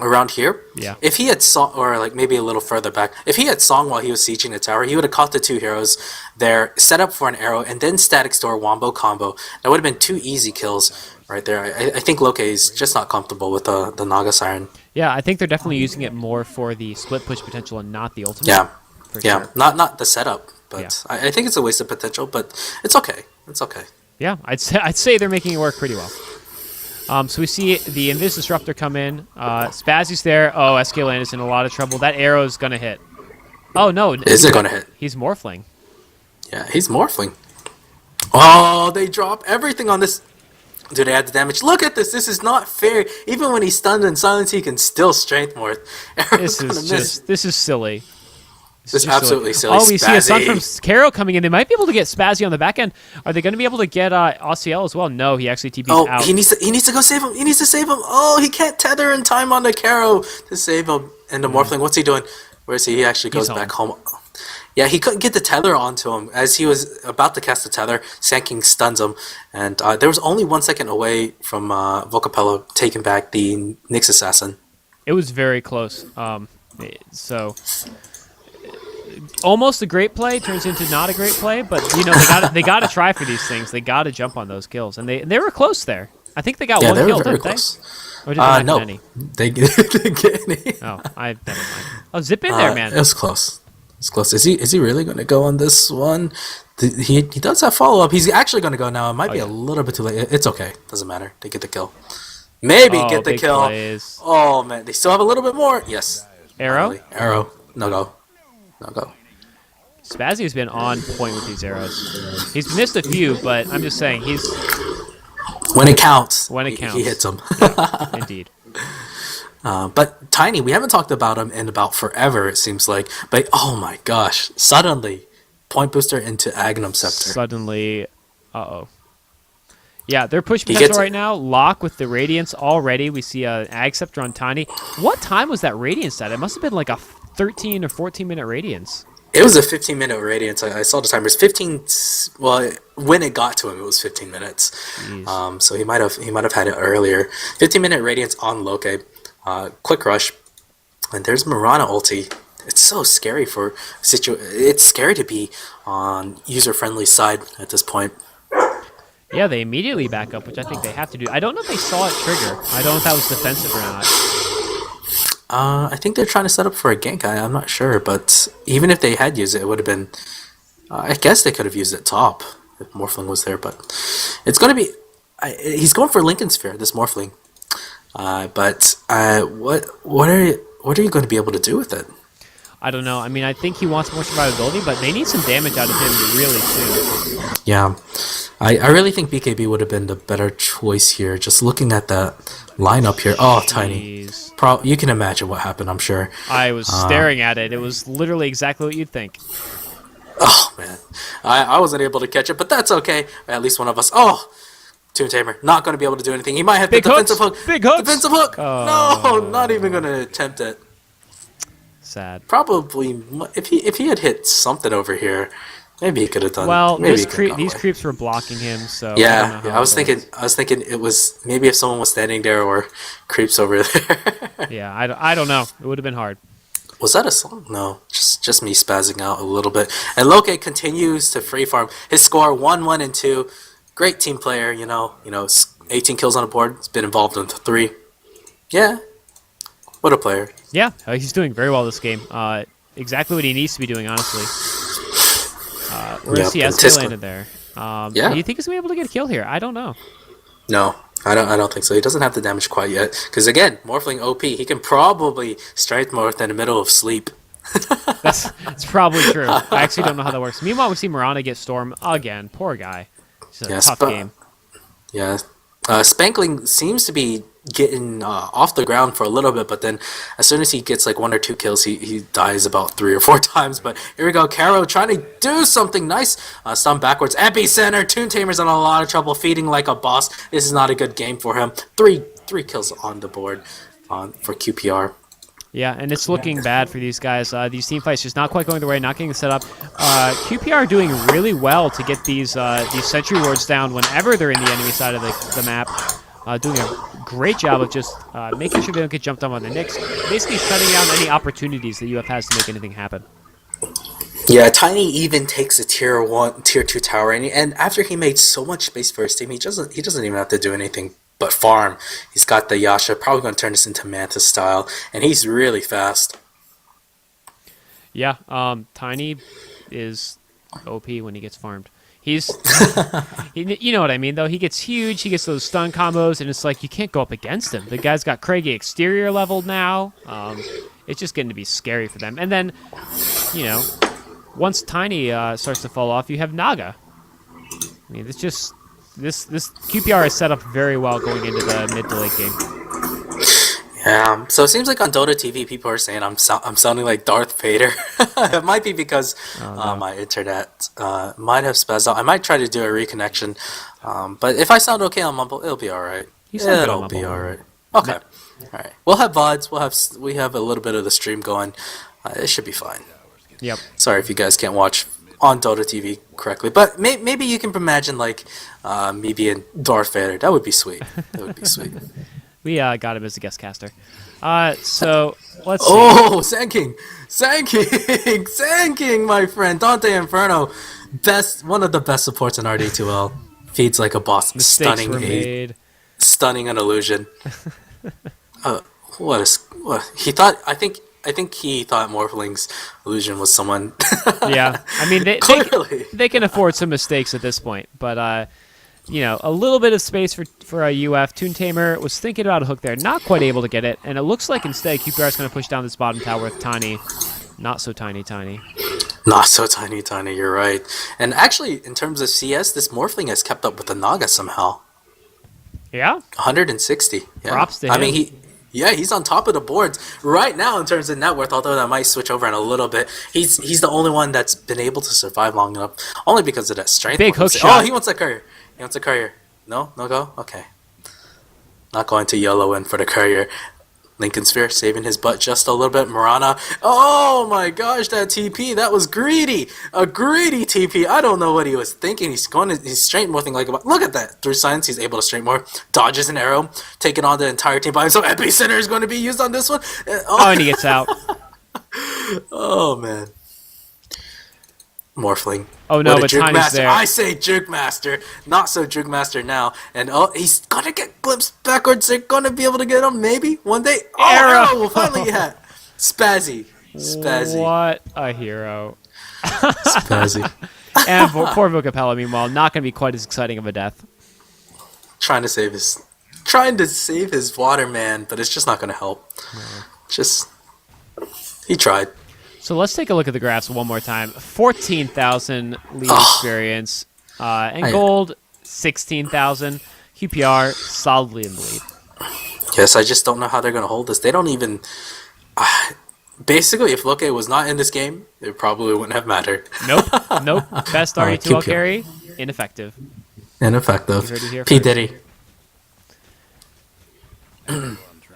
Speaker 1: around here.
Speaker 2: Yeah.
Speaker 1: If he had song, or like maybe a little further back, if he had song while he was sieging the tower, he would have caught the 2 heroes there, set up for an arrow, and then static store wombo combo. That would have been 2 easy kills right there. I think Loke is just not comfortable with the Naga Siren.
Speaker 2: Yeah, I think they're definitely using it more for the split push potential and not the ultimate.
Speaker 1: Yeah.
Speaker 2: Sure.
Speaker 1: Not the setup. But
Speaker 2: yeah.
Speaker 1: I think it's a waste of potential, but it's okay. It's okay.
Speaker 2: Yeah, I'd say they're making it work pretty well. So we see the Invis Disruptor come in. Spazzy's there. Oh, SKLand is in a lot of trouble. That arrow is going to hit. Oh, no.
Speaker 1: Is it going to hit?
Speaker 2: He's Morphling.
Speaker 1: Yeah, he's Morphling. Oh, they drop everything on this. Do they add the damage? Look at this. This is not fair. Even when he's stunned and silenced, he can still strength morph.
Speaker 2: This is silly.
Speaker 1: This is absolutely silly.
Speaker 2: Oh, we see a stun from Caro coming in. They might be able to get Spazzy on the back end. Are they going to be able to get OCL as well? No, he actually TP's out.
Speaker 1: He needs to go save him. He needs to save him. Oh, he can't tether in time on the Caro to save him. And the Morphling, what's he doing? Where is he? He actually goes back home. Yeah, he couldn't get the tether onto him. As he was about to cast the tether, Sand King stuns him. And there was only 1 second away from Vocapella taking back the Nyx Assassin.
Speaker 2: It was very close. So... almost a great play turns into not a great play, but you know they got to try for these things. They got to jump on those kills, and they were close there. I think they got one kill, didn't they? Or did they not
Speaker 1: no,
Speaker 2: get any?
Speaker 1: They didn't get any.
Speaker 2: Oh, never mind. Oh, zip in there, man.
Speaker 1: It was close. It's close. Is he really going to go on this one? He does have follow up. He's actually going to go now. It might be a little bit too late. It's okay. Doesn't matter. They get the kill. Maybe get the kill.
Speaker 2: Plays.
Speaker 1: Oh man, they still have a little bit more. Yes.
Speaker 2: Arrow.
Speaker 1: Arrow. No go. No go.
Speaker 2: Spazzy has been on point with these arrows. He's missed a few, but I'm just saying he's...
Speaker 1: when it counts. He hits them.
Speaker 2: Yeah, indeed.
Speaker 1: But Tiny, we haven't talked about him in about forever, it seems like. But, oh my gosh, suddenly, Point Booster into Agnum Scepter.
Speaker 2: Suddenly, uh-oh. Yeah, they're pushing potential right now. Lock with the Radiance already. We see an Ag Scepter on Tiny. What time was that Radiance at? It must have been like a 13 or 14-minute Radiance.
Speaker 1: It was a 15-minute Radiance. I saw the timers. 15. Well, when it got to him, it was 15 minutes. So he might have had it earlier. 15-minute Radiance on Loke. Quick rush, and there's Mirana ulti. it's so scary for It's scary to be on user-friendly side at this point.
Speaker 2: Yeah, they immediately back up, which I think they have to do. I don't know if they saw it trigger. I don't know if that was defensive or not.
Speaker 1: I think they're trying to set up for a gank. I'm not sure, but even if they had used it, it would have been. I guess they could have used it top if Morphling was there, but it's going to be. He's going for Lincoln Sphere, this Morphling. What are you going to be able to do with it?
Speaker 2: I don't know. I mean, I think he wants more survivability, but they need some damage out of him really soon.
Speaker 1: Yeah, I really think BKB would have been the better choice here. Just looking at that lineup here. Oh, Tiny. You can imagine what happened, I'm sure.
Speaker 2: I was staring at it. It was literally exactly what you'd think.
Speaker 1: Oh, man. I wasn't able to catch it, but that's okay. At least one of us. Oh, Toon Tamer, not going to be able to do anything. He might have the defensive hook.
Speaker 2: Big hooks.
Speaker 1: Defensive hook.
Speaker 2: Oh.
Speaker 1: No, not even going to attempt it.
Speaker 2: Sad.
Speaker 1: Probably, if he had hit something over here, maybe he could have done.
Speaker 2: Well,
Speaker 1: these
Speaker 2: creeps were blocking him, so
Speaker 1: yeah. I was thinking it was maybe if someone was standing there or creeps over there.
Speaker 2: Yeah, I don't know. It would have been hard.
Speaker 1: Was that a song? No, just me spazzing out a little bit. And Loke continues to free farm. His score 1-1 and 2. Great team player, 18 kills on the board. He's been involved in 3. Yeah, what a player.
Speaker 2: Yeah, he's doing very well this game. Exactly what he needs to be doing, honestly. Where's CS landed there? Do you think he's gonna be able to get a kill here? I don't know.
Speaker 1: No, I don't think so. He doesn't have the damage quite yet. Because again, Morphling OP, he can probably strike Morph in the middle of sleep.
Speaker 2: That's probably true. I actually don't know how that works. Meanwhile, we see Mirana get Storm again. Poor guy. It's a tough game.
Speaker 1: Yeah. Spankling seems to be getting off the ground for a little bit, but then as soon as he gets like 1 or 2 kills, he dies about 3 or 4 times. But here we go, Caro trying to do something nice. Stun backwards, Epicenter. Toon Tamer's in a lot of trouble, feeding like a boss. This is not a good game for him. Three kills on the board for QPR.
Speaker 2: Yeah, and it's looking bad for these guys. These team fights just not quite going their way, not getting set up. QPR doing really well to get these sentry wards down whenever they're in the enemy side of the map. Doing a great job of just making sure they don't get jumped on by the Knicks. Basically shutting down any opportunities that UF has to make anything happen.
Speaker 1: Yeah, Tiny even takes a tier 2 tower, and after he made so much space for his team, he doesn't even have to do anything but farm. He's got the Yasha, probably going to turn this into Manta style, and he's really fast.
Speaker 2: Yeah, Tiny is OP when he gets farmed. He's, you know what I mean, though. He gets huge, he gets those stun combos, and it's like you can't go up against him. The guy's got Craigie exterior leveled now. It's just getting to be scary for them. And then, once Tiny starts to fall off, you have Naga. I mean, it's just... This QPR is set up very well going into the mid to late game.
Speaker 1: Yeah, so it seems like on Dota TV, people are saying I'm sounding like Darth Vader. It might be because my internet might have spazzed out. I might try to do a reconnection, but if I sound okay on Mumble, it'll be all right. It'll be all right. Okay, all right. We'll have VODs. We have a little bit of the stream going. It should be fine.
Speaker 2: Yep.
Speaker 1: Sorry if you guys can't watch on Dota TV correctly, but maybe you can imagine like me being Darth Vader. That would be sweet. That would be sweet.
Speaker 2: We got him as a guest caster. So let's see.
Speaker 1: Oh, Sand King, my friend, Dante Inferno, one of the best supports in RD2L. Feeds like a boss,
Speaker 2: Mistakes
Speaker 1: stunning an illusion. He thought? I think he thought Morphling's illusion was someone.
Speaker 2: Yeah, I mean they can afford some mistakes at this point, but a little bit of space for a UF. Toon Tamer was thinking about a hook there, not quite able to get it, and it looks like instead QPR is going to push down this bottom tower with Tiny. Not so tiny.
Speaker 1: Not so tiny, you're right. And actually, in terms of CS, this Morphling has kept up with the Naga somehow.
Speaker 2: Yeah?
Speaker 1: 160. Yeah.
Speaker 2: Props to him.
Speaker 1: I mean, he's on top of the boards right now in terms of net worth, although that might switch over in a little bit. He's the only one that's been able to survive long enough, only because of that strength.
Speaker 2: Big hook shot.
Speaker 1: Oh, he wants a courier. No go? Okay. Not going to YOLO in for the courier. Lincoln Sphere saving his butt just a little bit. Marana. Oh my gosh, that TP. That was greedy. A greedy TP. I don't know what he was thinking. He's straight morphing like a... Look at that. Through science, he's able to straight more. Dodges an arrow. Taking on the entire team by himself. Epicenter is going to be used on this one.
Speaker 2: And he gets out.
Speaker 1: Oh man, Morphling.
Speaker 2: Oh no,
Speaker 1: What a
Speaker 2: but
Speaker 1: juke
Speaker 2: Tiny's
Speaker 1: master!
Speaker 2: there.
Speaker 1: I say juke master, not so juke master now. And oh, he's gonna get glimpsed backwards. They're gonna be able to get him maybe one day. Oh,
Speaker 2: Arrow!
Speaker 1: Arrow will finally hit. Spazzy, Spazzy,
Speaker 2: What a hero.
Speaker 1: Spazzy.
Speaker 2: And poor Vocapella, meanwhile, not going to be quite as exciting of a death.
Speaker 1: Trying to save his waterman, but it's just not gonna help. Just he tried.
Speaker 2: So let's take a look at the graphs one more time. 14,000 lead experience. And gold, 16,000. QPR, solidly in the lead.
Speaker 1: Yes, I just don't know how they're gonna hold this. They don't even. Basically, if Loke was not in this game, it probably wouldn't have mattered.
Speaker 2: Nope. Best RD2L
Speaker 1: QPR.
Speaker 2: carry, ineffective.
Speaker 1: Ineffective.
Speaker 2: You heard it here
Speaker 1: P
Speaker 2: first.
Speaker 1: Diddy.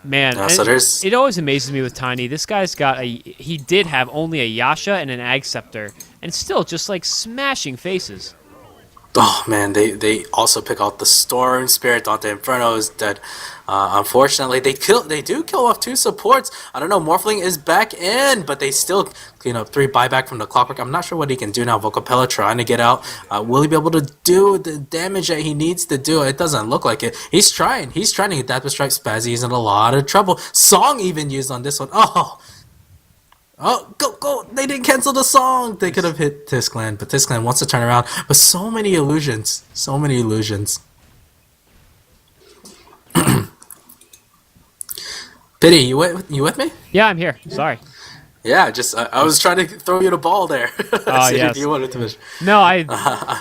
Speaker 2: Man,
Speaker 1: So there's.
Speaker 2: it always amazes me with Tiny. This guy's got he did have only a Yasha and an Ag Scepter, and still just like smashing faces.
Speaker 1: Oh man, they also pick out the Storm Spirit. Dante Inferno is dead. Unfortunately, they do kill off 2 supports. I don't know. Morphling is back in, but they still clean up 3 buyback from the Clockwork. I'm not sure what he can do now. Vocapella trying to get out. Will he be able to do the damage that he needs to do? It doesn't look like it. He's trying. He's trying to get that with Strike. Spazzy is in a lot of trouble. Song even used on this one. Oh, go! They didn't cancel the song. They could have hit Tisclan, but Tisclan wants to turn around. But so many illusions. Pity, you with me?
Speaker 2: Yeah, I'm here. Sorry.
Speaker 1: Yeah, just I was trying to throw you the ball there.
Speaker 2: Oh,
Speaker 1: See if
Speaker 2: yes.
Speaker 1: you wanted to finish.
Speaker 2: No,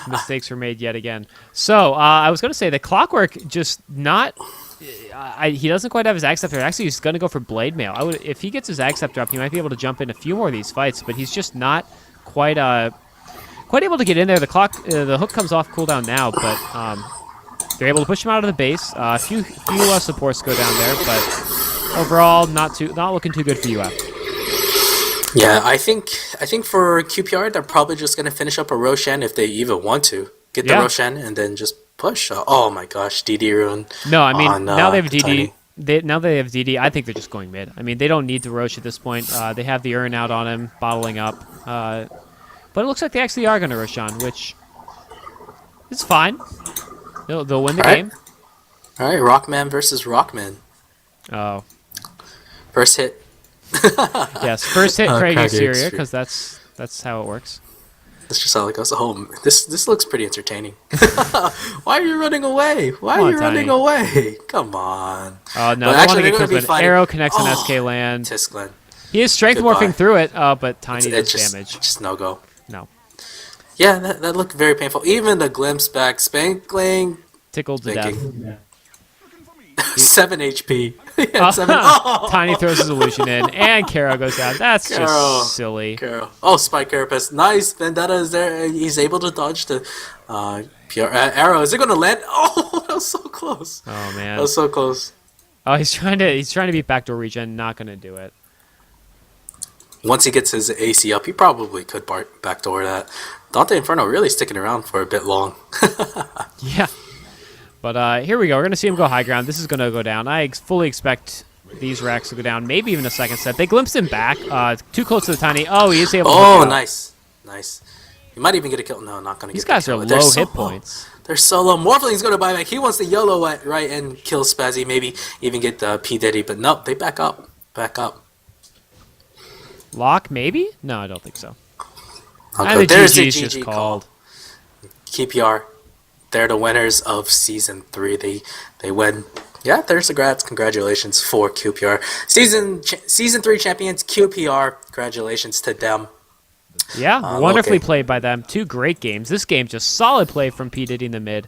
Speaker 2: mistakes were made yet again. So I was going to say the Clockwork just not. He doesn't quite have his Ag Scepter. Actually, he's going to go for Blade Mail. If he gets his Ag Scepter up, he might be able to jump in a few more of these fights. But he's just not quite able to get in there. The hook comes off cooldown now, but they're able to push him out of the base. A few supports go down there, but overall, not looking too good for UF.
Speaker 1: Yeah, I think for QPR, they're probably just going to finish up a Roshan if they even want to. Get the Roshan and then just push. Oh my gosh, DD Rune.
Speaker 2: No, I mean, now they have
Speaker 1: Tiny.
Speaker 2: DD. Now they have DD. I think they're just going mid. I mean, they don't need the Roche at this point. They have the Urn out on him, bottling up. But it looks like they actually are going to Roshan, which is fine. They'll win the game.
Speaker 1: All right, Rockman versus Rockman.
Speaker 2: Oh.
Speaker 1: First hit.
Speaker 2: Yes, first hit Craig
Speaker 1: Craig
Speaker 2: Exterior,
Speaker 1: Exterior.
Speaker 2: because that's how it works.
Speaker 1: That's just how it goes. Oh, this looks pretty entertaining. Why are you running away? Why
Speaker 2: Come
Speaker 1: are
Speaker 2: on,
Speaker 1: you running
Speaker 2: Tiny.
Speaker 1: away? Come on.
Speaker 2: Oh, no,
Speaker 1: But
Speaker 2: they
Speaker 1: actually,
Speaker 2: want to
Speaker 1: they're
Speaker 2: get
Speaker 1: gonna be
Speaker 2: killed, but
Speaker 1: fighting-
Speaker 2: Arrow connects on
Speaker 1: Oh,
Speaker 2: SK land.
Speaker 1: Tisclan.
Speaker 2: He is strength
Speaker 1: Goodbye.
Speaker 2: morphing through it, but Tiny does
Speaker 1: Just
Speaker 2: damage.
Speaker 1: no go.
Speaker 2: No.
Speaker 1: Yeah, that looked very painful. Even the glimpse back, Spankling,
Speaker 2: Tickled to death.
Speaker 1: thinking. 7 HP. Yeah, 7.
Speaker 2: Tiny throws his illusion in, and Kara goes down. That's
Speaker 1: Carol.
Speaker 2: just silly.
Speaker 1: Carol. Oh, Spike Carapace. Nice. Vendetta is there. He's able to dodge the arrow. Is it going to land? Oh, that was so close.
Speaker 2: Oh
Speaker 1: That
Speaker 2: man.
Speaker 1: was so close.
Speaker 2: Oh, he's trying to beat backdoor regen. Not gonna do it.
Speaker 1: Once he gets his AC up, he probably could backdoor that. Dante Inferno really sticking around for a bit long.
Speaker 2: Yeah. But here we go. We're gonna see him go high ground. This is gonna go down. I fully expect these racks to go down. Maybe even a second set. They glimpsed him back. Too close to the Tiny. Oh, he is able to
Speaker 1: Oh,
Speaker 2: hook it up.
Speaker 1: nice. He might even get a kill. No, not going to get
Speaker 2: These guys
Speaker 1: the
Speaker 2: are
Speaker 1: kill. They're
Speaker 2: low
Speaker 1: so
Speaker 2: hit
Speaker 1: low.
Speaker 2: points.
Speaker 1: They're so low. Morphling's going to buy back. He wants the YOLO right and kill Spazzy. Maybe even get the P. Diddy. But nope, they back up.
Speaker 2: Lock, maybe? No, I don't think so.
Speaker 1: Okay,
Speaker 2: And the
Speaker 1: there's the
Speaker 2: GG is just
Speaker 1: GG
Speaker 2: called.
Speaker 1: QPR. They're the winners of Season 3. They win. Yeah, there's the grats. Congratulations for QPR. Season 3 champions, QPR. Congratulations to them.
Speaker 2: Yeah, wonderfully
Speaker 1: okay.
Speaker 2: played by them. 2 great games. This game, just solid play from P. Diddy in the mid.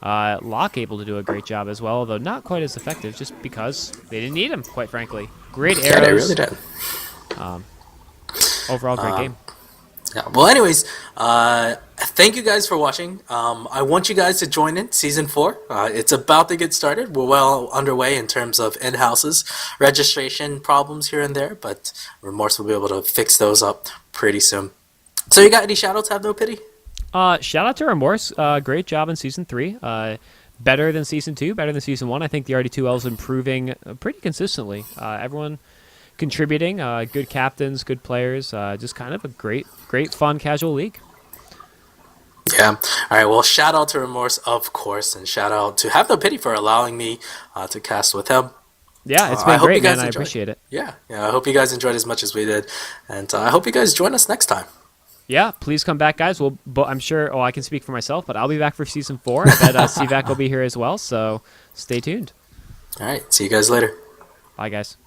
Speaker 2: Locke able to do a great job as well, although not quite as effective, just because they didn't need him, quite frankly. Great arrows.
Speaker 1: Yeah, they really did.
Speaker 2: Overall, great game.
Speaker 1: Yeah. Well, anyways, thank you guys for watching. I want you guys to join in Season 4. It's about to get started. We're well underway in terms of in-houses, registration problems here and there, but Remorse will be able to fix those up pretty soon. So you got any shout-outs, Have No Pity?
Speaker 2: Shout out to Remorse. Great job in Season 3. Better than Season 2, better than Season 1. I think the RD2L is improving pretty consistently. Everyone contributing. Good captains, good players. Just kind of a great, fun, casual league.
Speaker 1: Yeah. All right. Well, shout out to Remorse, of course, and shout out to Have No Pity for allowing me to cast with him.
Speaker 2: Yeah, it's
Speaker 1: I
Speaker 2: been
Speaker 1: hope you
Speaker 2: great, man.
Speaker 1: guys
Speaker 2: I
Speaker 1: enjoyed.
Speaker 2: appreciate it.
Speaker 1: Yeah. I hope you guys enjoyed as much as we did, and I hope you guys join us next time.
Speaker 2: Yeah, please come back, guys. But I'm sure. Oh, I can speak for myself, but I'll be back for season 4. I bet CVAC will be here as well. So stay tuned.
Speaker 1: All right. See you guys later.
Speaker 2: Bye, guys.